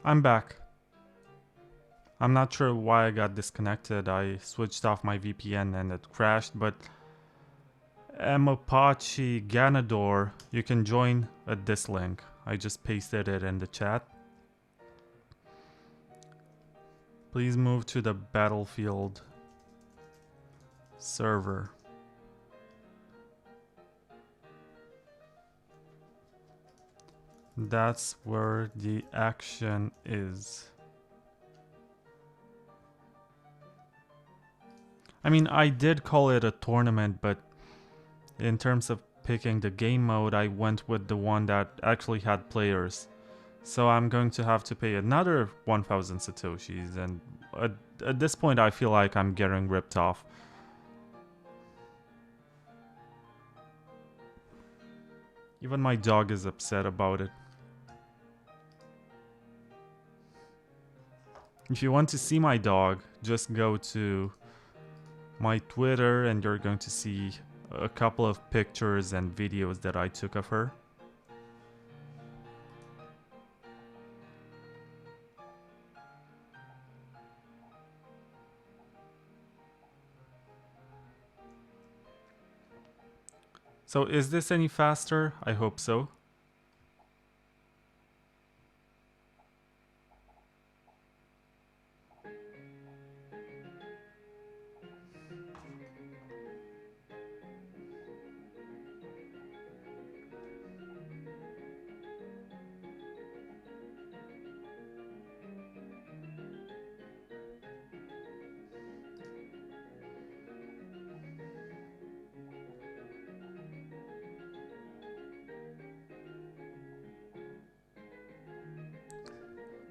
I'm back. I'm not sure why I got disconnected. I switched off my VPN and it crashed, but Apache Ganador, you can join at this link. I just pasted it in the chat. Please move to the Battlefield server. That's where the action is. I mean, I did call it a tournament, but in terms of picking the game mode, I went with the one that actually had players. So I'm going to have to pay another 1,000 satoshis, and at this point I feel like I'm getting ripped off. Even my dog is upset about it. If you want to see my dog, just go to my Twitter and you're going to see a couple of pictures and videos that I took of her. So is this any faster? I hope so.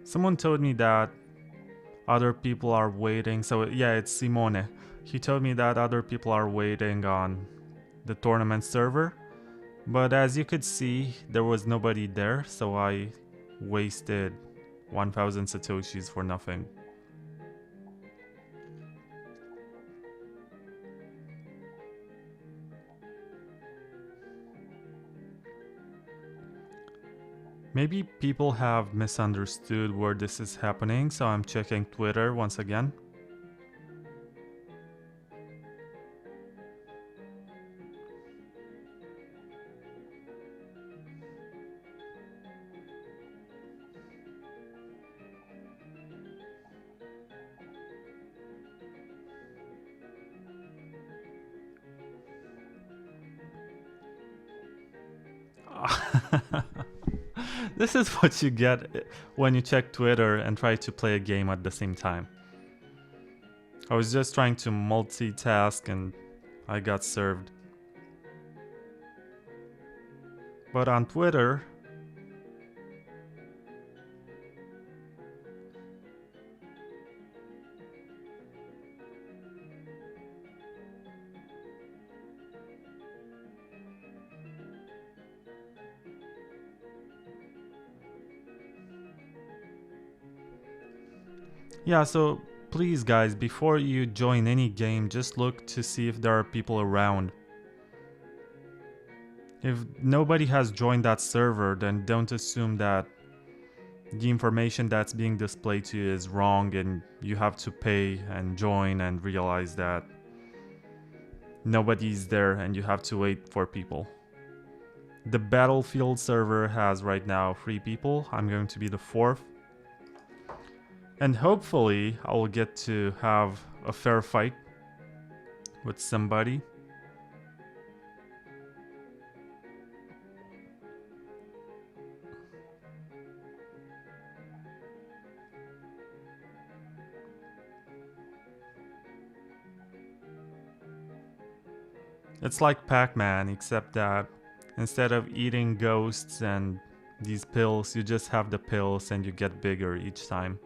Someone told me that other people are waiting. So yeah, it's Simone. He told me that other people are waiting on the tournament server. But as you could see, there was nobody there, so I wasted 1,000 satoshis for nothing. Maybe people have misunderstood where this is happening, so I'm checking Twitter once again. This is what you get when you check Twitter and try to play a game at the same time. I was just trying to multitask and I got served. But on Twitter, yeah, so please guys, before you join any game, just look to see if there are people around. If nobody has joined that server, then don't assume that the information that's being displayed to you is wrong and you have to pay and join and realize that nobody's there and you have to wait for people. The Battlefield server has right now 3 people. I'm going to be the 4th. And hopefully I will get to have a fair fight with somebody. It's like Pac-Man, except that instead of eating ghosts and these pills, you just have the pills and you get bigger each time.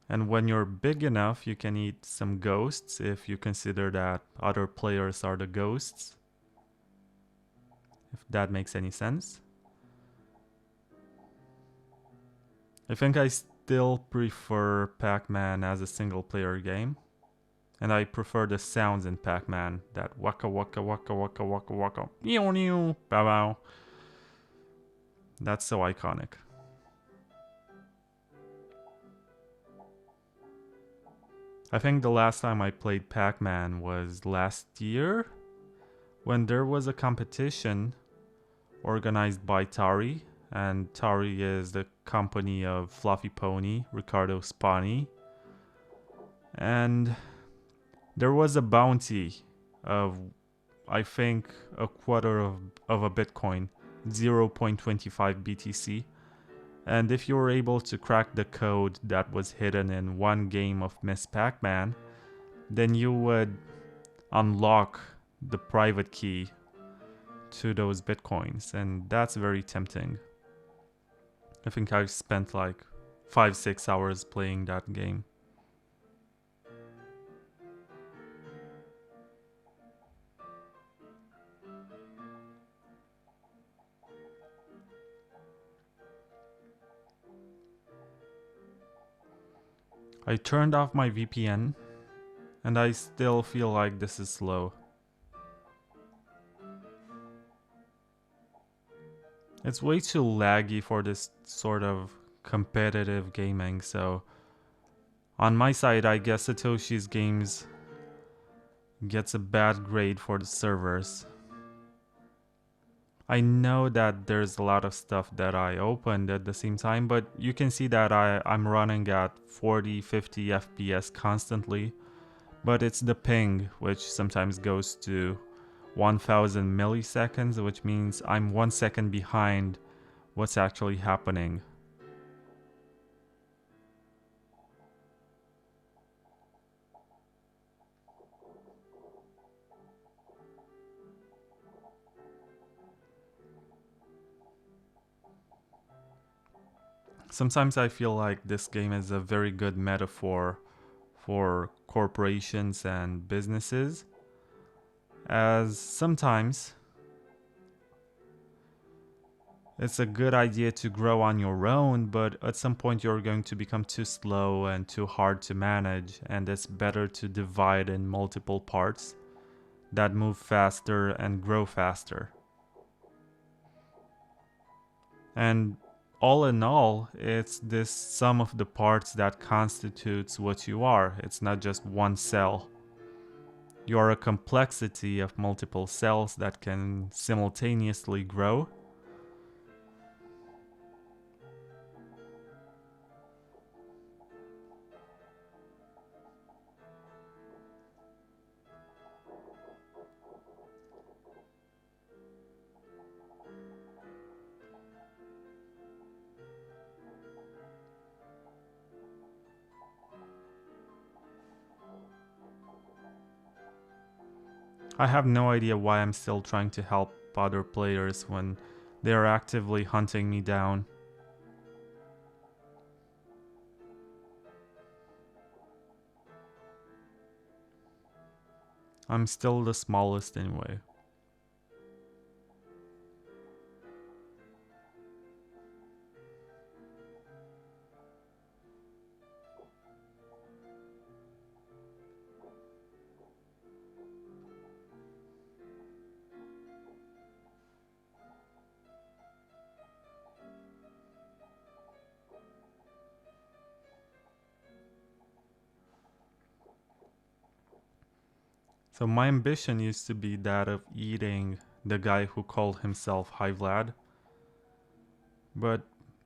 And when you're big enough, you can eat some ghosts if you consider that other players are the ghosts. If that makes any sense. I think I still prefer Pac-Man as a single player game. And I prefer the sounds in Pac-Man. That waka waka waka waka waka waka. Meow meow. Bow bow. That's so iconic. I think the last time I played Pac-Man was last year when there was a competition organized by Tari, and Tari is the company of Fluffy Pony, Riccardo Spani. And there was a bounty of, I think, a quarter of a Bitcoin, 0.25 BTC. And if you were able to crack the code that was hidden in one game of Miss Pac-Man, then you would unlock the private key to those Bitcoins, and that's very tempting. I think I've spent like 5-6 hours playing that game. I turned off my VPN, and I still feel like this is slow. It's way too laggy for this sort of competitive gaming, so on my side, I guess Satoshi's games gets a bad grade for the servers. I know that there's a lot of stuff that I opened at the same time, but you can see that I'm running at 40-50 FPS constantly, but it's the ping which sometimes goes to 1000 milliseconds, which means I'm 1 second behind what's actually happening. Sometimes I feel like this game is a very good metaphor for corporations and businesses, as sometimes it's a good idea to grow on your own, but at some point you're going to become too slow and too hard to manage, and it's better to divide in multiple parts that move faster and grow faster. And all in all, it's this sum of the parts that constitutes what you are. It's not just one cell. You are a complexity of multiple cells that can simultaneously grow. I have no idea why I'm still trying to help other players when they are actively hunting me down. I'm still the smallest anyway. So my ambition used to be that of eating the guy who called himself Hi Vlad. But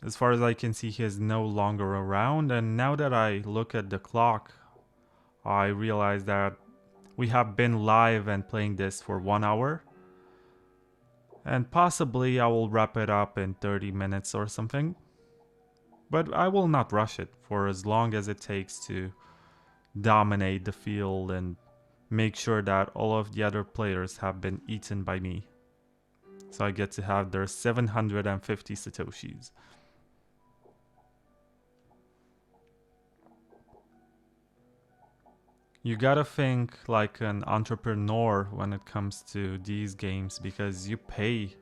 as far as I can see, he is no longer around, and now that I look at the clock, I realize that we have been live and playing this for 1 hour. And possibly I will wrap it up in 30 minutes or something. But I will not rush it for as long as it takes to dominate the field and make sure that all of the other players have been eaten by me. So I get to have their 750 Satoshis. You gotta think like an entrepreneur when it comes to these games, because you pay.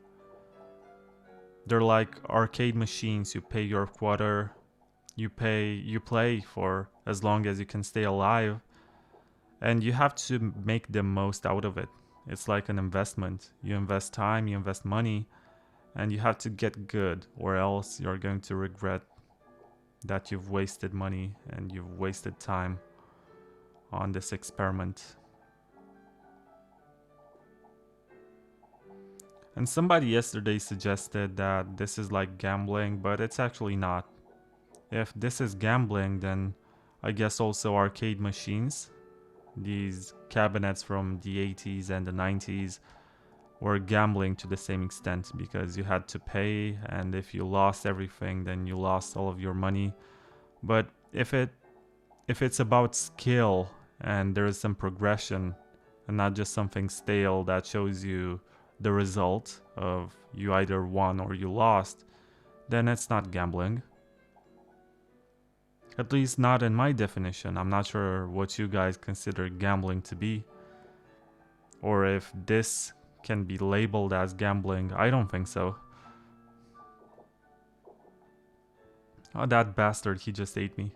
They're like arcade machines. You pay your quarter, you play for as long as you can stay alive, and you have to make the most out of it. It's like an investment. You invest time, you invest money, and you have to get good, or else you're going to regret that you've wasted money and you've wasted time on this experiment. And somebody yesterday suggested that this is like gambling, but it's actually not. If this is gambling, then I guess also arcade machines, these cabinets from the 80s and the 90s, were gambling to the same extent because you had to pay, and if you lost everything, then you lost all of your money. But if it's about skill and there is some progression and not just something stale that shows you the result of you either won or you lost, then it's not gambling. At least not in my definition. I'm not sure what you guys consider gambling to be. Or if this can be labeled as gambling. I don't think so. Oh, that bastard, he just ate me.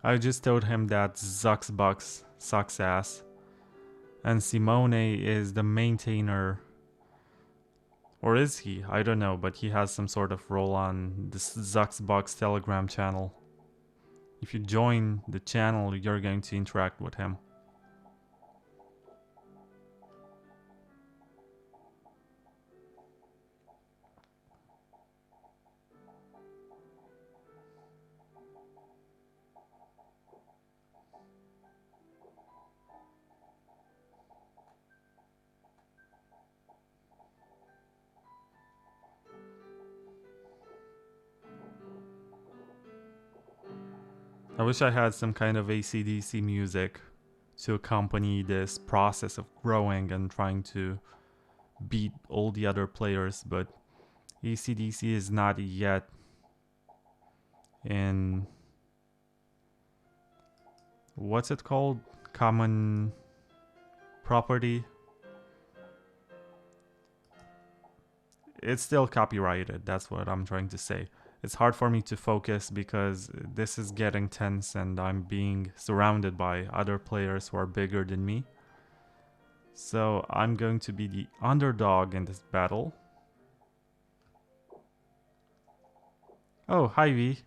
I just told him that Zuxbox sucks ass. And Simone is the maintainer. Or is he? I don't know, but he has some sort of role on this Zuxbox Telegram channel. If you join the channel, you're going to interact with him. I wish I had some kind of AC/DC music to accompany this process of growing and trying to beat all the other players, but AC/DC is not yet in... what's it called? Common property? It's still copyrighted, that's what I'm trying to say. It's hard for me to focus because this is getting tense and I'm being surrounded by other players who are bigger than me. So I'm going to be the underdog in this battle. Oh, hi V.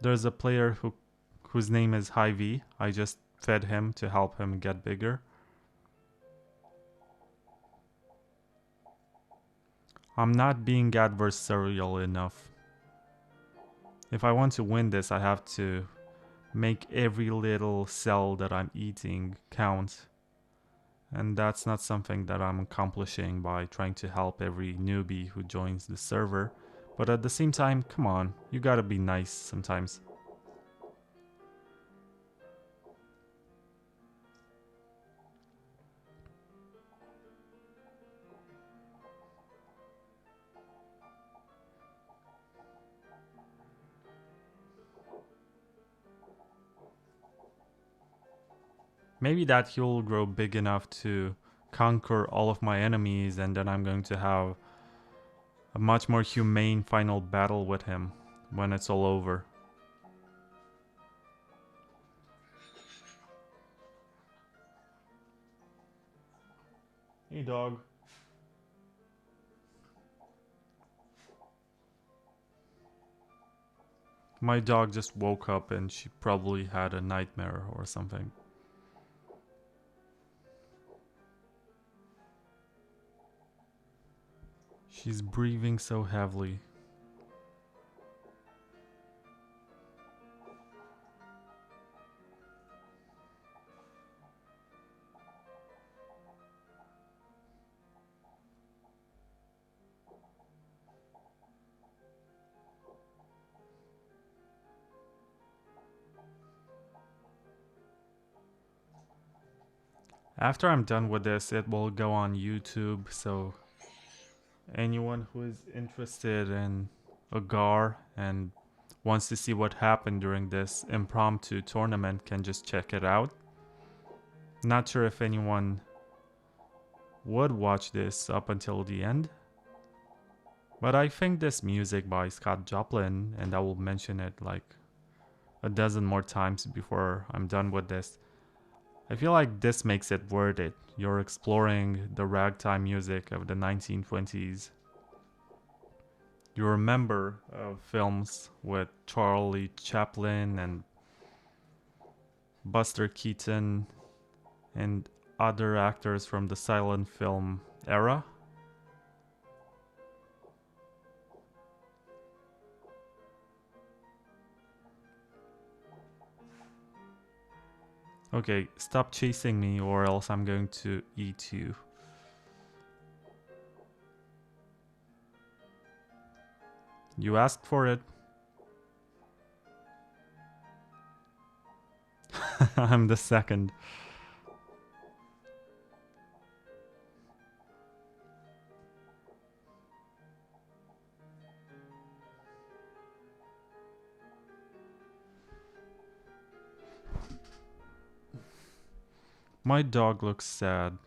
There's a player whose name is Hy-Vee. I just fed him to help him get bigger. I'm not being adversarial enough. If I want to win this, I have to make every little cell that I'm eating count. And that's not something that I'm accomplishing by trying to help every newbie who joins the server. But at the same time, come on, you gotta be nice sometimes. Maybe that he'll grow big enough to conquer all of my enemies, and then I'm going to have a much more humane final battle with him when it's all over. Hey dog. My dog just woke up and she probably had a nightmare or something. She's breathing so heavily. After I'm done with this, it will go on YouTube, so anyone who is interested in Agar and wants to see what happened during this impromptu tournament can just check it out. Not sure if anyone would watch this up until the end, but I think this music by Scott Joplin, and I will mention it like a dozen more times before I'm done with this, I feel like this makes it worth it. You're exploring the ragtime music of the 1920s. You remember films with Charlie Chaplin and Buster Keaton and other actors from the silent film era. Okay, stop chasing me or else I'm going to eat you. You asked for it. I'm the second. My dog looks sad.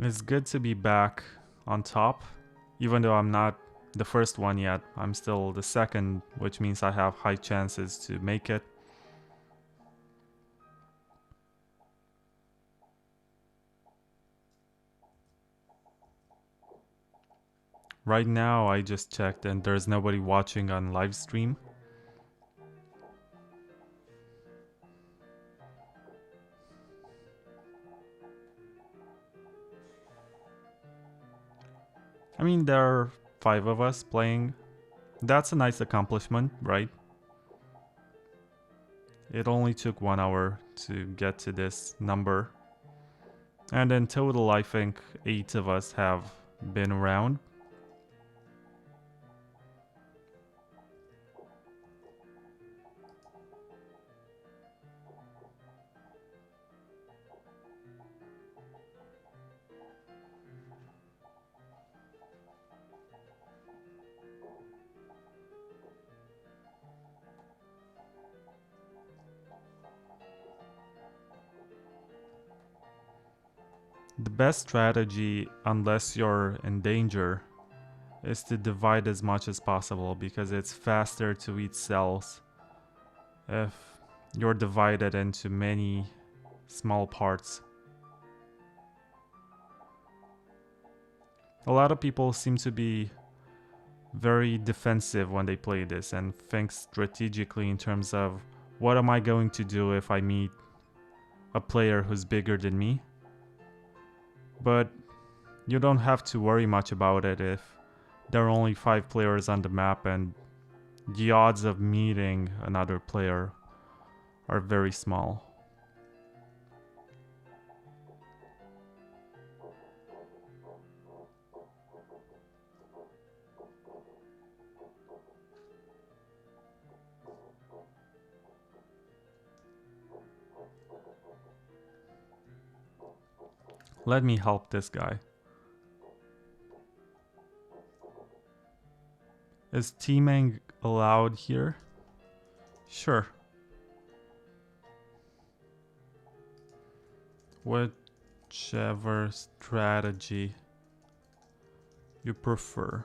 It's good to be back on top, even though I'm not the first one yet. I'm still the second, which means I have high chances to make it. Right now, I just checked and there's nobody watching on live stream. I mean, there are 5 of us playing. That's a nice accomplishment, right? It only took 1 hour to get to this number. And in total, I think 8 of us have been around. The best strategy, unless you're in danger, is to divide as much as possible because it's faster to eat cells if you're divided into many small parts. A lot of people seem to be very defensive when they play this and think strategically in terms of what am I going to do if I meet a player who's bigger than me. But you don't have to worry much about it if there are only 5 players on the map and the odds of meeting another player are very small. Let me help this guy. Is teaming allowed here? Sure. Whichever strategy you prefer.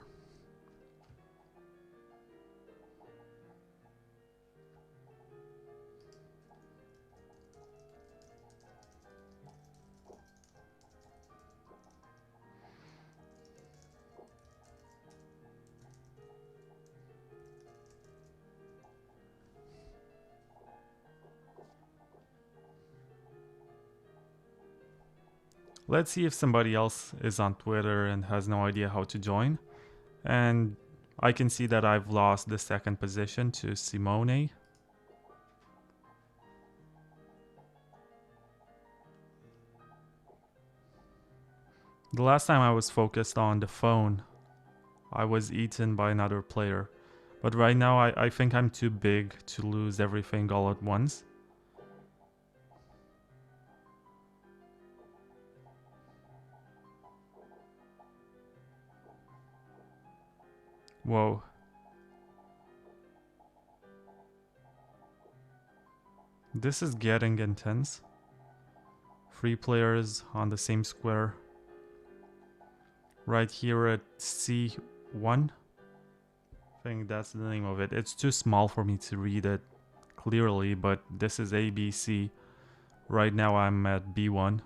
Let's see if somebody else is on Twitter and has no idea how to join. And I can see that I've lost the second position to Simone. The last time I was focused on the phone, I was eaten by another player. But right now I think I'm too big to lose everything all at once. Whoa. This is getting intense. 3 players on the same square. Right here at C1. I think that's the name of it. It's too small for me to read it clearly, but this is ABC. Right now I'm at B1.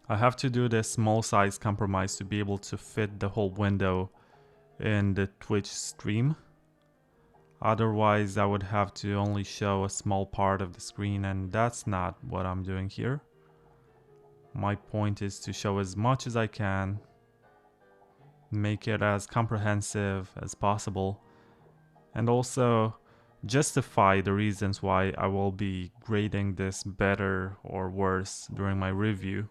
I have to do this small size compromise to be able to fit the whole window in the Twitch stream. Otherwise I would have to only show a small part of the screen, and that's not what I'm doing here. My point is to show as much as I can, make it as comprehensive as possible, and also justify the reasons why I will be grading this better or worse during my review.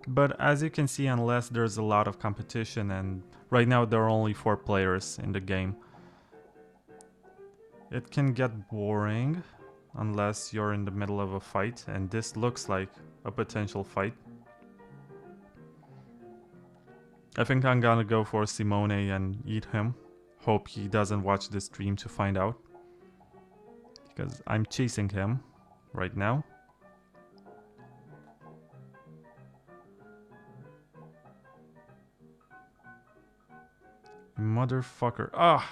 But as you can see, unless there's a lot of competition, and right now there are only 4 players in the game, it can get boring unless you're in the middle of a fight, and this looks like a potential fight. I think I'm gonna go for Simone and eat him. Hope he doesn't watch the stream to find out, because I'm chasing him right now. Motherfucker. Ah!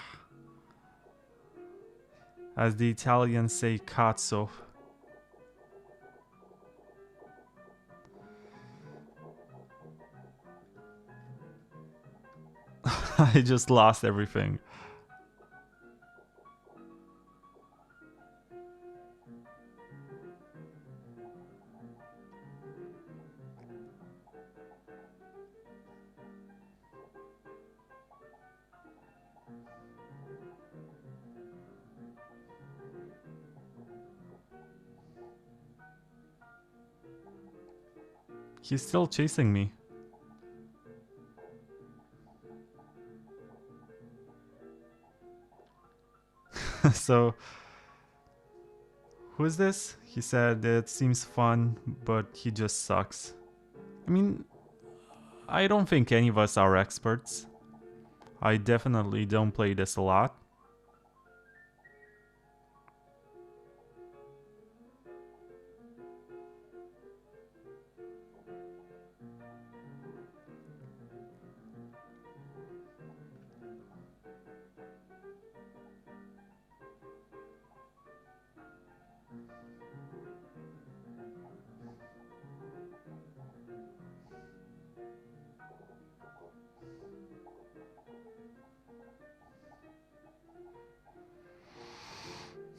As the Italians say, cazzo. I just lost everything. He's still chasing me. So, who is this? He said it seems fun, but he just sucks. I mean, I don't think any of us are experts. I definitely don't play this a lot.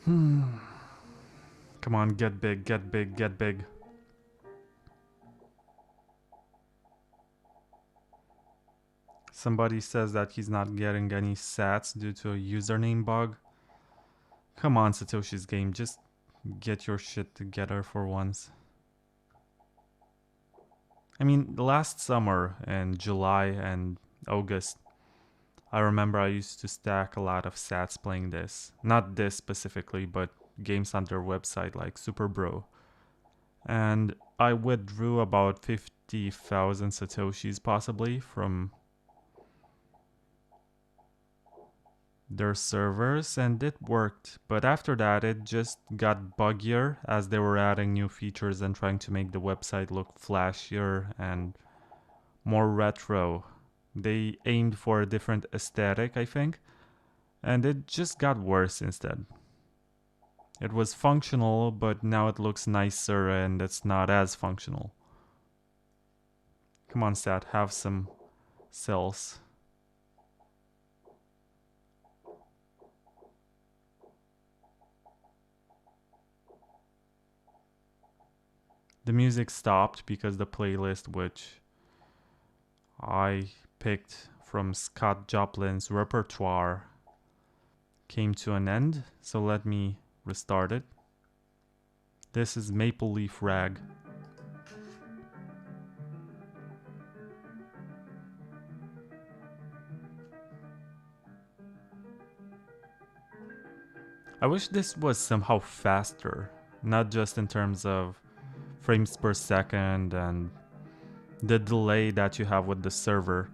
Come on, get big, get big, get big. Somebody says that he's not getting any sats due to a username bug. Come on, Satoshi's game, just get your shit together for once. I mean, last summer in July and August, I remember I used to stack a lot of sats playing this. Not this specifically, but games on their website like Super Bro. And I withdrew about 50,000 Satoshis possibly from their servers, and it worked. But after that, it just got buggier as they were adding new features and trying to make the website look flashier and more retro. They aimed for a different aesthetic, I think, and it just got worse instead. It was functional, but now it looks nicer and it's not as functional. Come on, Sat, have some cells. The music stopped because the playlist which I picked from Scott Joplin's repertoire came to an end, so let me restart it. This is Maple Leaf Rag. I wish this was somehow faster, not just in terms of frames per second and the delay that you have with the server,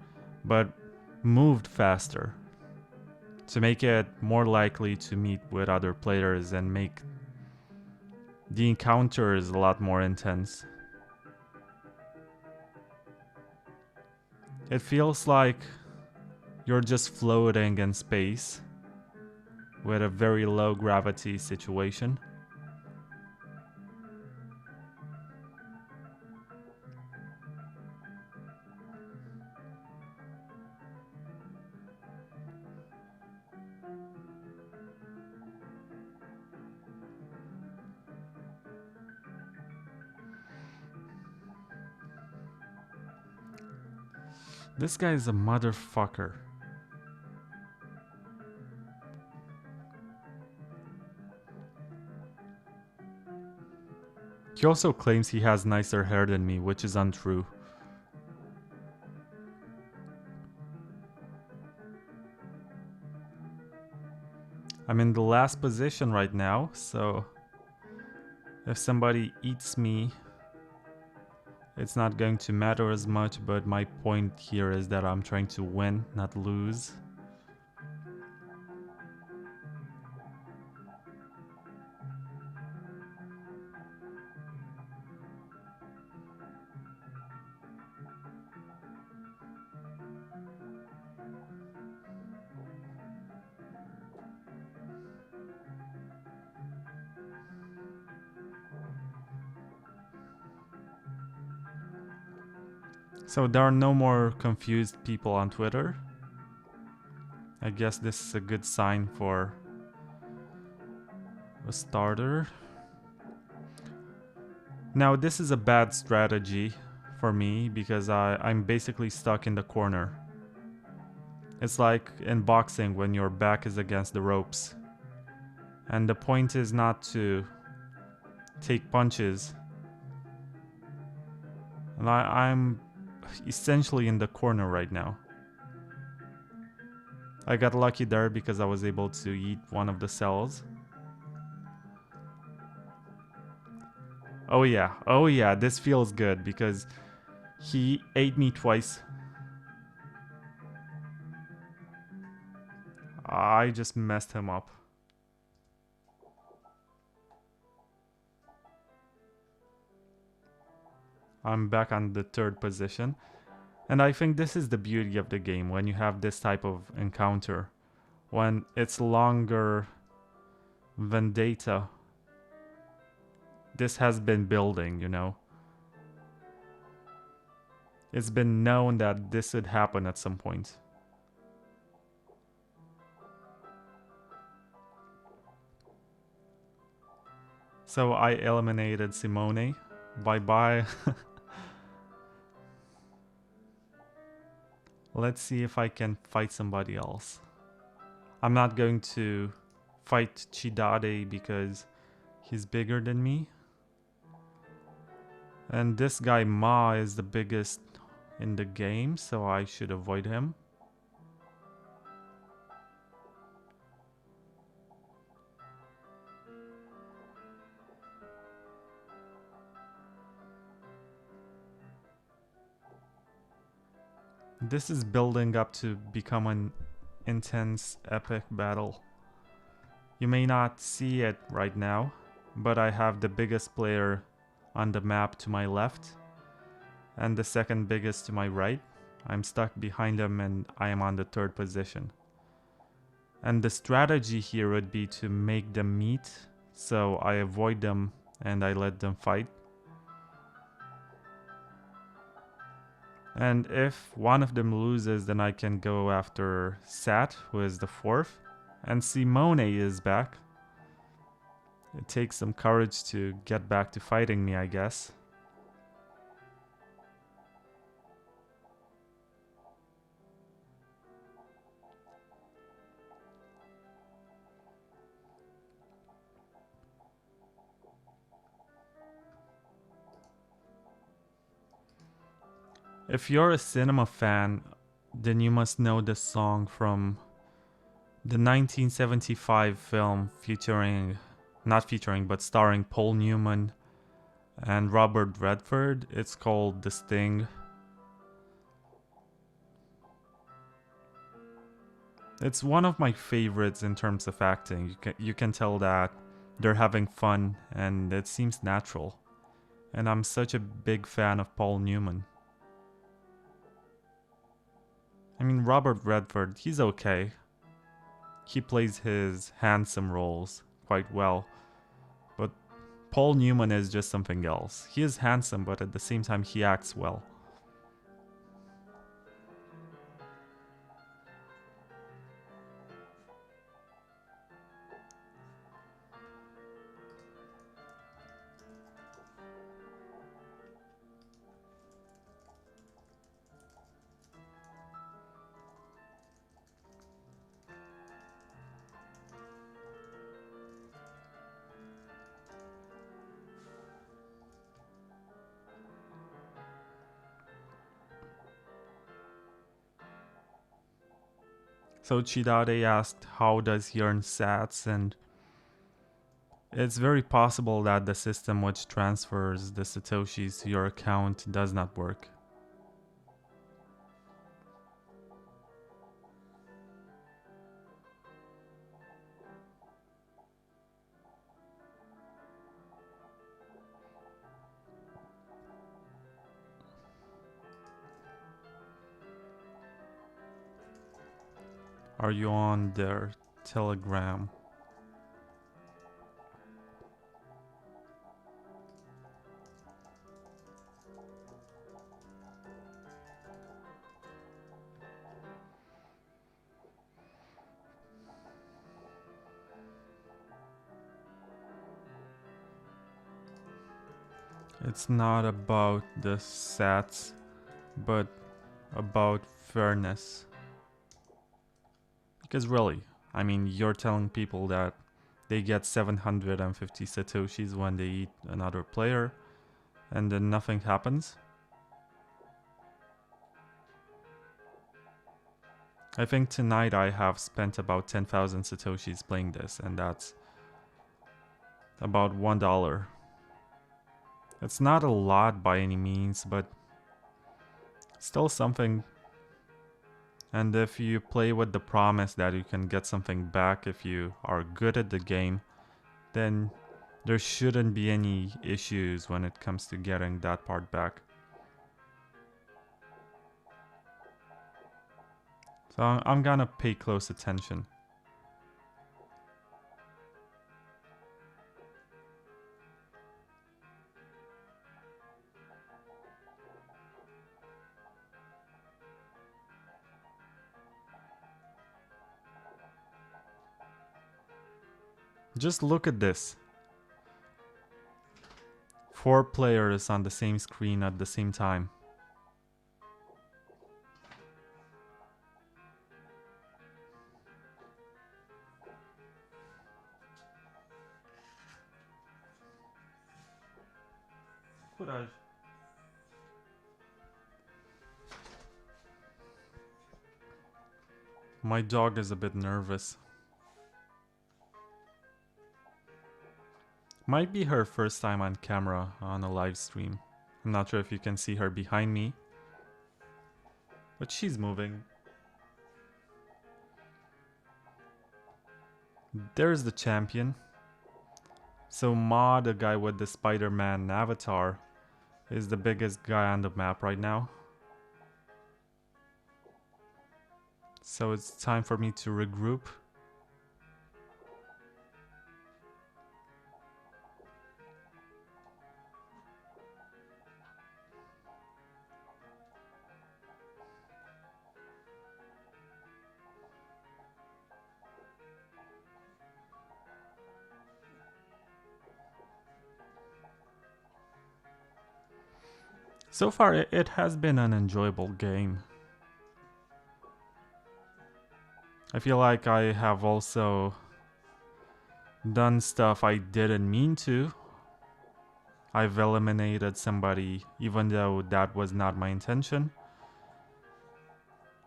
but moved faster to make it more likely to meet with other players and make the encounters a lot more intense. It feels like you're just floating in space with a very low gravity situation. This guy is a motherfucker. He also claims he has nicer hair than me, which is untrue. I'm in the last position right now, so if somebody eats me, it's not going to matter as much, but my point here is that I'm trying to win, not lose. So there are no more confused people on Twitter. I guess this is a good sign for a starter. Now this is a bad strategy for me because I'm basically stuck in the corner. It's like in boxing when your back is against the ropes. And the point is not to take punches. And I'm essentially in the corner right now. I got lucky there because I was able to eat one of the cells. Oh yeah, this feels good because he ate me twice. I just messed him up. I'm back on the third position. And I think this is the beauty of the game when you have this type of encounter. When it's longer vendetta. This has been building, you know. It's been known that this would happen at some point. So I eliminated Simone. Bye-bye. Let's see if I can fight somebody else. I'm not going to fight Chidade because he's bigger than me. And this guy Ma is the biggest in the game, so I should avoid him. This is building up to become an intense, epic battle. You may not see it right now, but I have the biggest player on the map to my left and the second biggest to my right. I'm stuck behind him and I am on the third position. And the strategy here would be to make them meet, so I avoid them and I let them fight. And if one of them loses, then I can go after Sat, who is the fourth. And Simone is back. It takes some courage to get back to fighting me, I guess. If you're a cinema fan, then you must know this song from the 1975 film but starring Paul Newman and Robert Redford. It's called The Sting. It's one of my favorites in terms of acting. You can tell that they're having fun and it seems natural. And I'm such a big fan of Paul Newman. I mean, Robert Redford, he's okay. He plays his handsome roles quite well. But Paul Newman is just something else. He is handsome, but at the same time he acts well. So Chidare asked how does he earn sats, and it's very possible that the system which transfers the satoshis to your account does not work. Are you on their Telegram? It's not about the sats, but about fairness. Because really, I mean, you're telling people that they get 750 satoshis when they eat another player, and then nothing happens. I think tonight I have spent about 10,000 satoshis playing this, and that's about $1. It's not a lot by any means, but still something. And if you play with the promise that you can get something back if you are good at the game, then there shouldn't be any issues when it comes to getting that part back. So I'm gonna pay close attention. Just look at this. 4 players on the same screen at the same time. Coragem. My dog is a bit nervous. Might be her first time on camera on a live stream. I'm not sure if you can see her behind me, but she's moving. There's the champion. So Ma, the guy with the Spider-Man avatar, is the biggest guy on the map right now. So it's time for me to regroup. So far, it has been an enjoyable game. I feel like I have also done stuff I didn't mean to. I've eliminated somebody even though that was not my intention.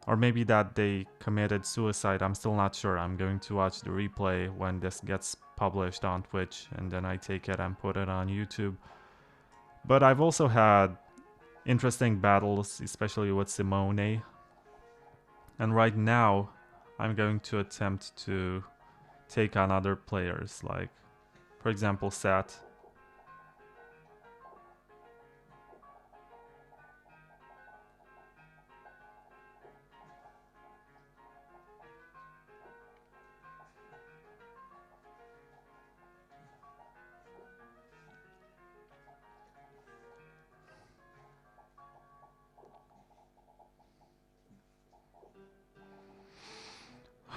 Or maybe that they committed suicide. I'm still not sure. I'm going to watch the replay when this gets published on Twitch, and then I take it and put it on YouTube. But I've also had interesting battles, especially with Simone. And right now, I'm going to attempt to take on other players, like, for example, Sat.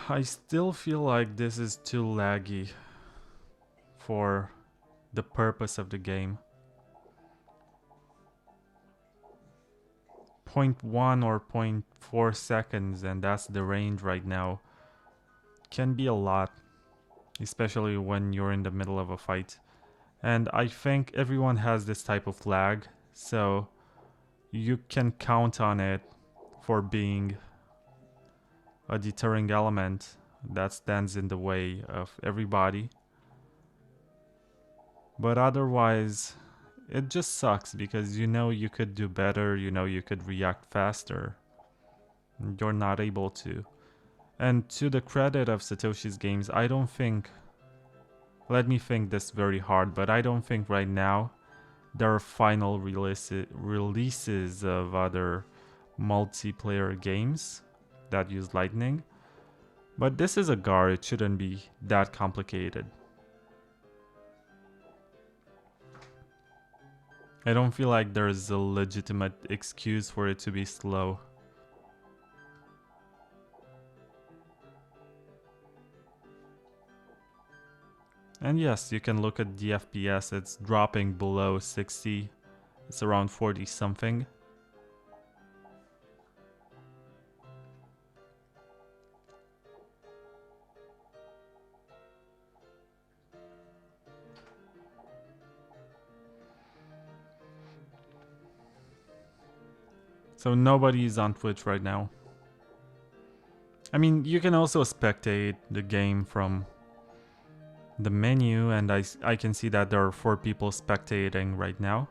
I still feel like this is too laggy for the purpose of the game. 0.1 or 0.4 seconds, and that's the range right now. Can be a lot, especially when you're in the middle of a fight. And I think everyone has this type of lag, so you can count on it for being a deterring element that stands in the way of everybody. But otherwise, it just sucks because you know you could do better, you know you could react faster. You're not able to. And to the credit of Satoshi's games, I don't think... Let me think this very hard, but I don't think right now there are final releases of other multiplayer games that use Lightning. But this is Agar, it shouldn't be that complicated. I don't feel like there's a legitimate excuse for it to be slow. And yes, you can look at the FPS, it's dropping below 60. It's around 40 something. So nobody's on Twitch right now. I mean, you can also spectate the game from the menu, and I can see that there are 4 people spectating right now.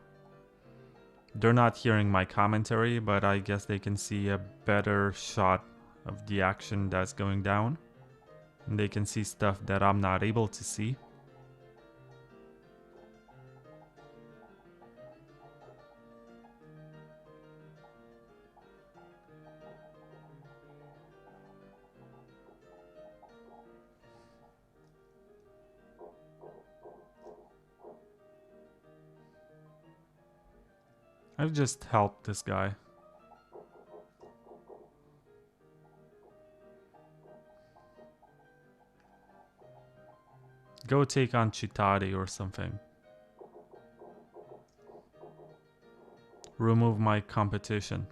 They're not hearing my commentary, but I guess they can see a better shot of the action that's going down. And they can see stuff that I'm not able to see. I've just helped this guy. Go take on Chitari or something. Remove my competition.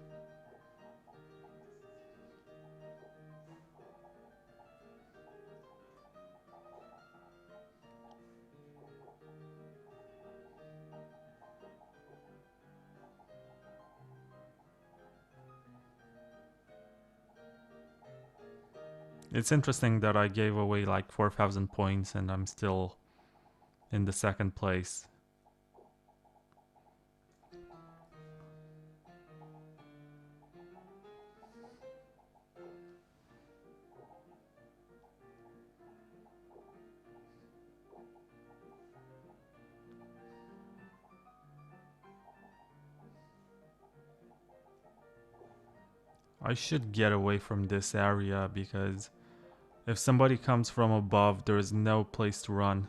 It's interesting that I gave away like 4,000 points and I'm still in the 2nd place. I should get away from this area because if somebody comes from above, there is no place to run.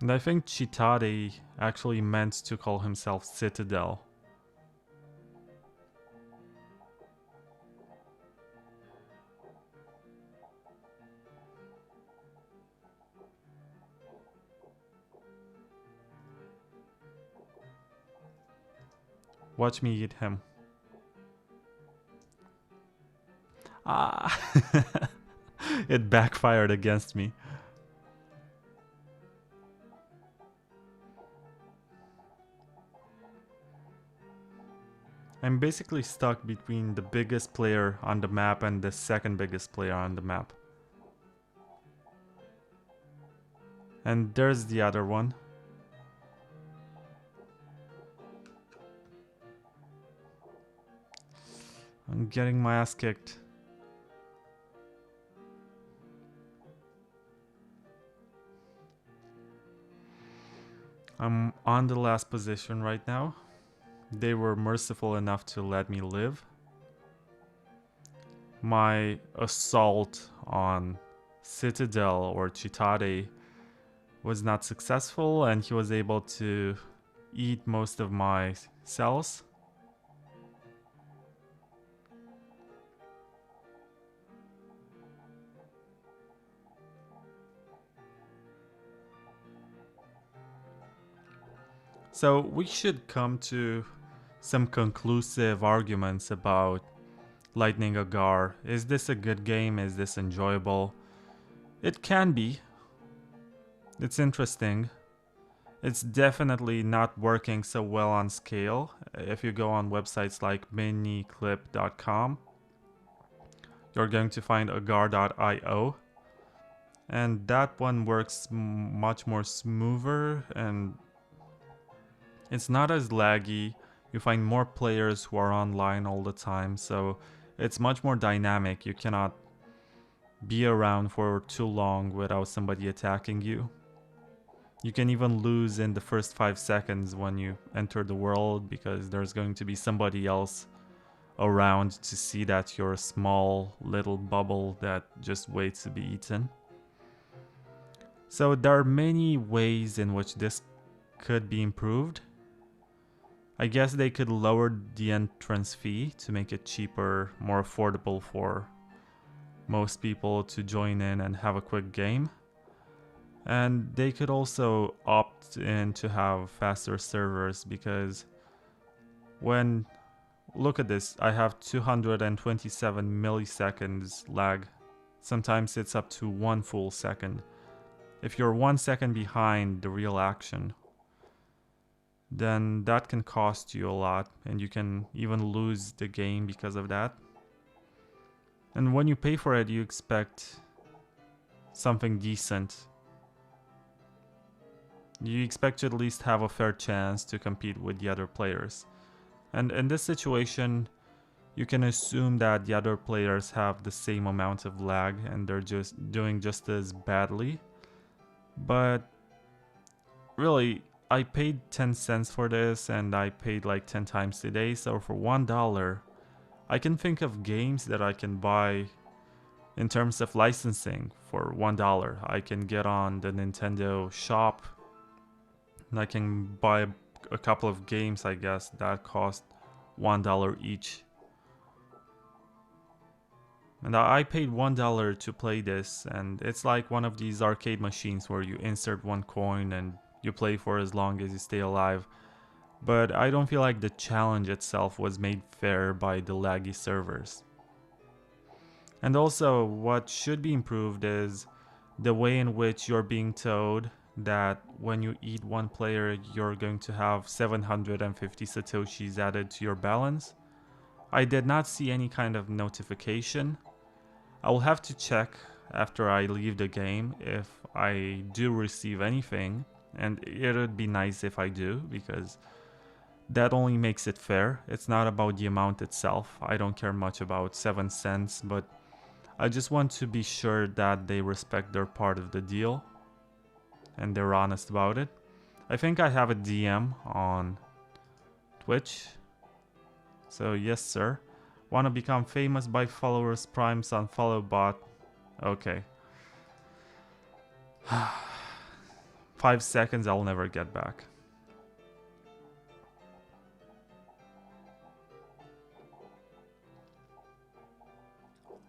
And I think Chitade actually meant to call himself Citadel. Watch me eat him. Ah! It backfired against me. I'm basically stuck between the biggest player on the map and the second biggest player on the map. And there's the other one. I'm getting my ass kicked. I'm on the last position right now. They were merciful enough to let me live. My assault on Citadel or Chitade was not successful, and he was able to eat most of my cells. So we should come to some conclusive arguments about Lightning Agar. Is this a good game? Is this enjoyable? It can be. It's interesting. It's definitely not working so well on scale. If you go on websites like miniclip.com, you're going to find agar.io, and that one works much more smoother, and it's not as laggy. You find more players who are online all the time, so it's much more dynamic. You cannot be around for too long without somebody attacking you. You can even lose in the first 5 seconds when you enter the world, because there's going to be somebody else around to see that you're a small little bubble that just waits to be eaten. So there are many ways in which this could be improved. I guess they could lower the entrance fee to make it cheaper, more affordable for most people to join in and have a quick game. And they could also opt in to have faster servers, because when, look at this, I have 227 milliseconds lag. Sometimes it's up to 1 full second. If you're 1 second behind the real action, then that can cost you a lot, and you can even lose the game because of that. And when you pay for it, you expect something decent. You expect to at least have a fair chance to compete with the other players. And in this situation, you can assume that the other players have the same amount of lag and they're just doing just as badly. But really, I paid 10 cents for this, and I paid like 10 times today, so for $1, I can think of games that I can buy in terms of licensing for $1. I can get on the Nintendo shop and I can buy a couple of games, I guess, that cost $1 each. And I paid $1 to play this, and it's like one of these arcade machines where you insert one coin and you play for as long as you stay alive. But I don't feel like the challenge itself was made fair by the laggy servers. And also, what should be improved is the way in which you're being told that when you eat one player, you're going to have 750 satoshis added to your balance. I did not see any kind of notification. I will have to check after I leave the game if I do receive anything, and it would be nice if I do, because that only makes it fair. It's not about the amount itself. I don't care much about 7 cents, but I just want to be sure that they respect their part of the deal and they're honest about it. I think I have a DM on Twitch. So yes, sir. Want to become famous by followers, primes, unfollow bot. Okay. 5 seconds I'll never get back.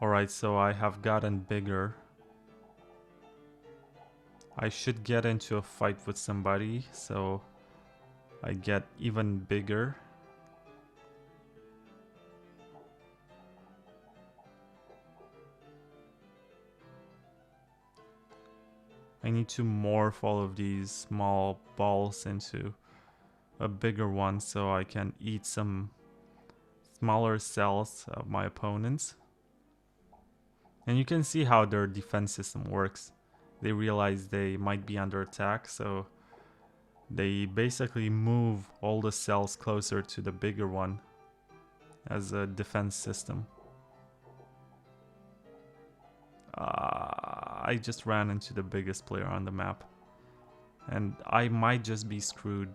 Alright, so I have gotten bigger. I should get into a fight with somebody, so I get even bigger. I need to morph all of these small balls into a bigger one so I can eat some smaller cells of my opponents. And you can see how their defense system works. They realize they might be under attack, so they basically move all the cells closer to the bigger one as a defense system. I just ran into the biggest player on the map. And I might just be screwed.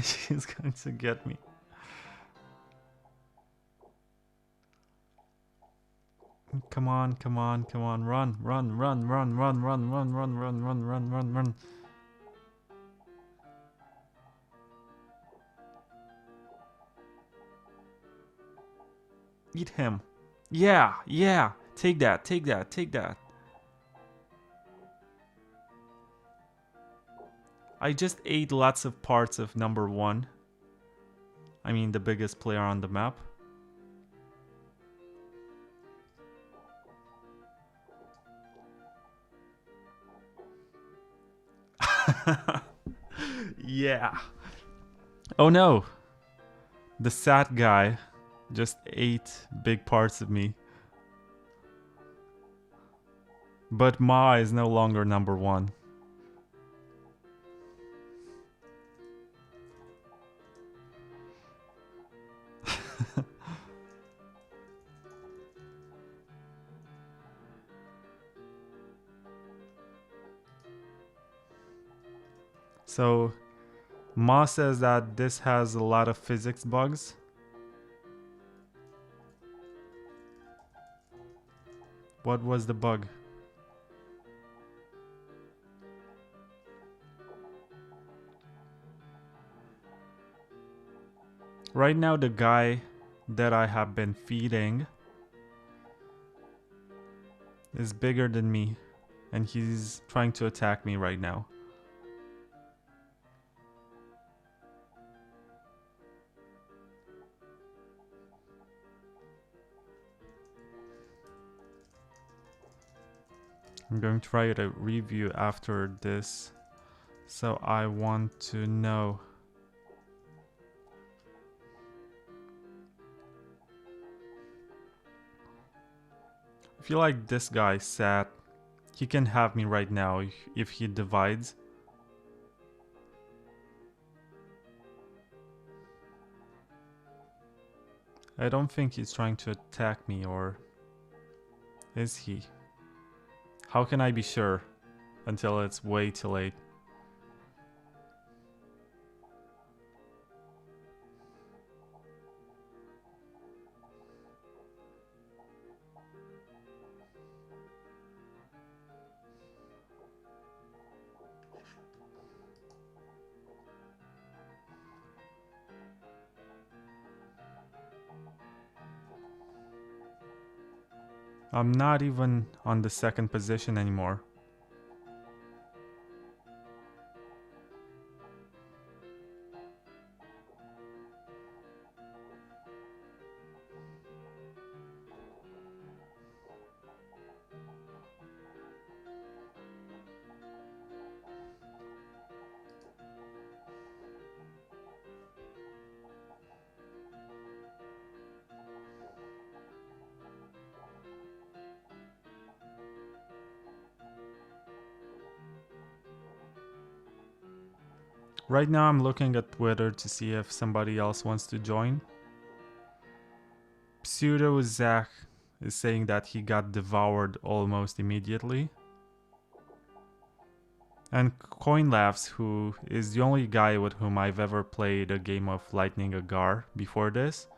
She's going to get me. Come on, come on, come on. Run, run, run, run, run, run, run, run, run, run, run, run, run. Eat him. Yeah, yeah. Take that, take that, take that. I just ate lots of parts of number 1. I mean, the biggest player on the map. Yeah. Oh no. The sad guy just ate big parts of me. But Ma is no longer number 1. So, Ma says that this has a lot of physics bugs. What was the bug? Right now, the guy that I have been feeding is bigger than me, and he's trying to attack me right now. I'm going to try to review after this, so I want to know. I feel like this guy sat. He can have me right now if he divides. I don't think he's trying to attack me, or is he? How can I be sure until it's way too late? I'm not even on the second position anymore. Right now I'm looking at Twitter to see if somebody else wants to join. Pseudo Zach is saying that he got devoured almost immediately. And Coinlaughs, who is the only guy with whom I've ever played a game of Lightning Agar before this,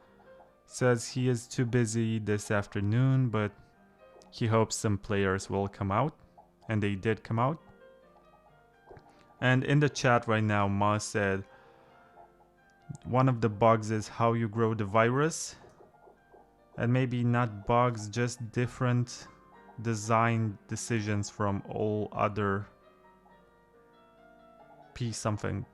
says he is too busy this afternoon, but he hopes some players will come out. And they did come out. And in the chat right now, Ma said one of the bugs is how you grow the virus. And maybe not bugs, just different design decisions from all other P something.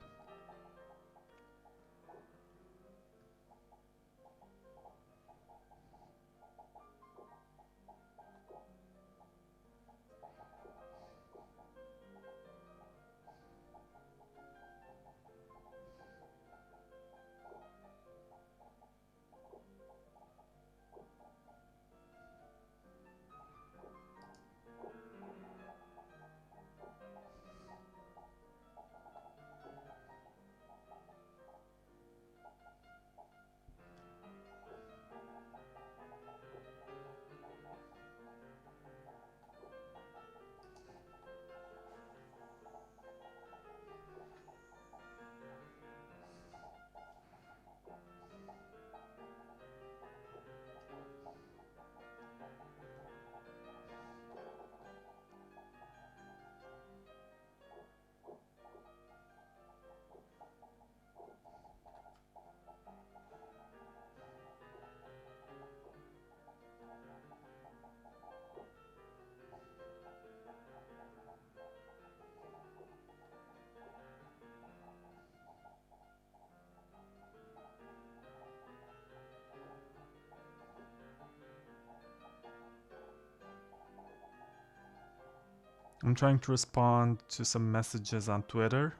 I'm trying to respond to some messages on Twitter.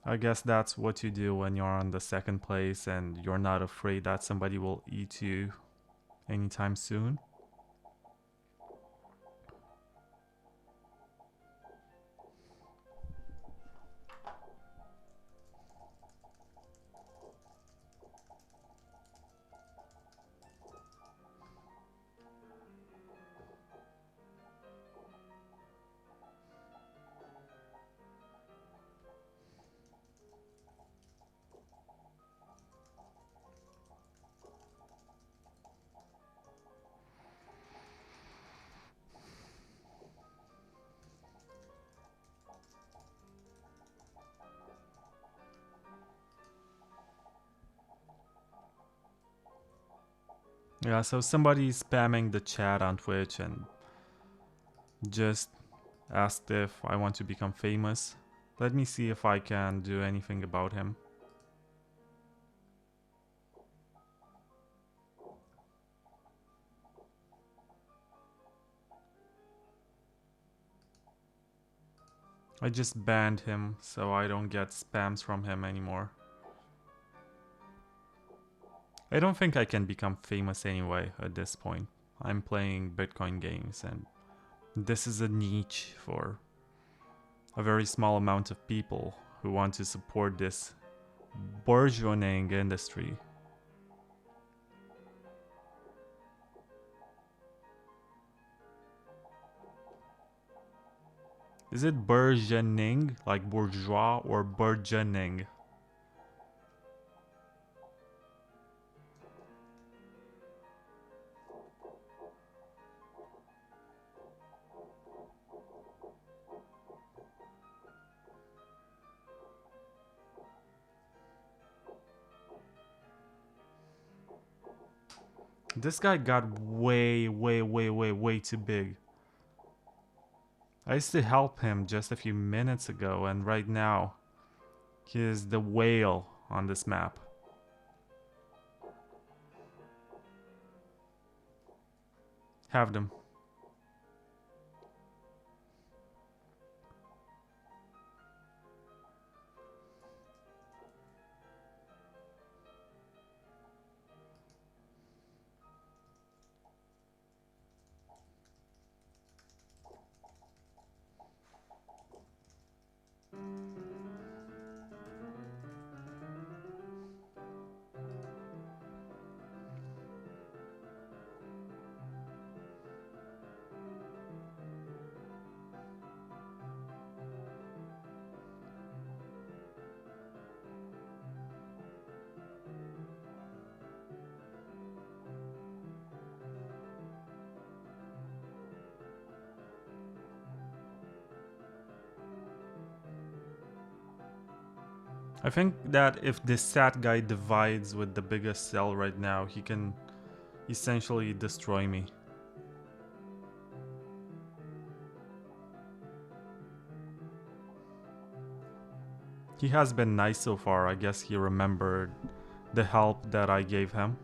I guess that's what you do when you're on the second place and you're not afraid that somebody will eat you anytime soon. Yeah, so somebody's spamming the chat on Twitch and just asked if I want to become famous. Let me see if I can do anything about him. I just banned him so I don't get spams from him anymore. I don't think I can become famous anyway at this point. I'm playing Bitcoin games and this is a niche for a very small amount of people who want to support this burgeoning industry. Is it burgeoning, like bourgeois, or burgeoning? This guy got way too big. I used to help him just a few minutes ago, and right now, he is the whale on this map. Have them. I think that if this sad guy divides with the biggest cell right now, he can essentially destroy me. He has been nice so far. I guess he remembered the help that I gave him.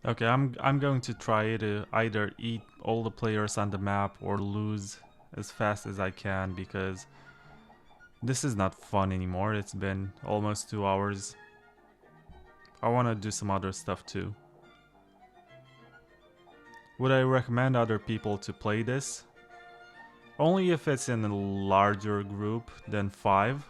Okay, I'm going to try to either eat all the players on the map or lose as fast as I can, because this is not fun anymore. It's been almost 2 hours. I want to do some other stuff too. Would I recommend other people to play this? Only if it's in a larger group than 5.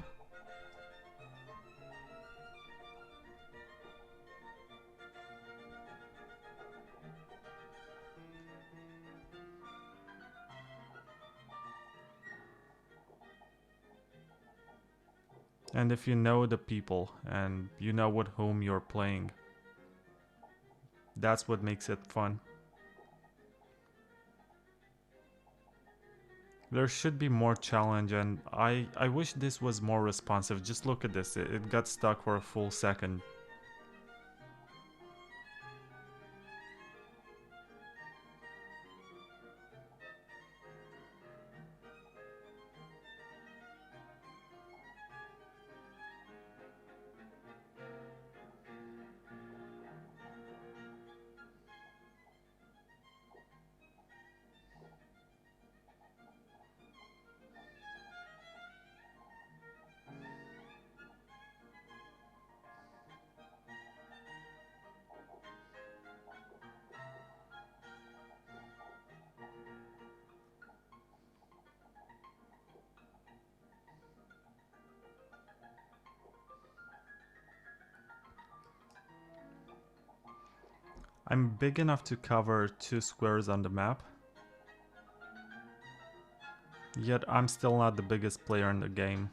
And if you know the people and you know with whom you're playing. That's what makes it fun. There should be more challenge, and I wish this was more responsive. Just look at this, it got stuck for a full second. I'm big enough to cover 2 squares on the map, yet I'm still not the biggest player in the game.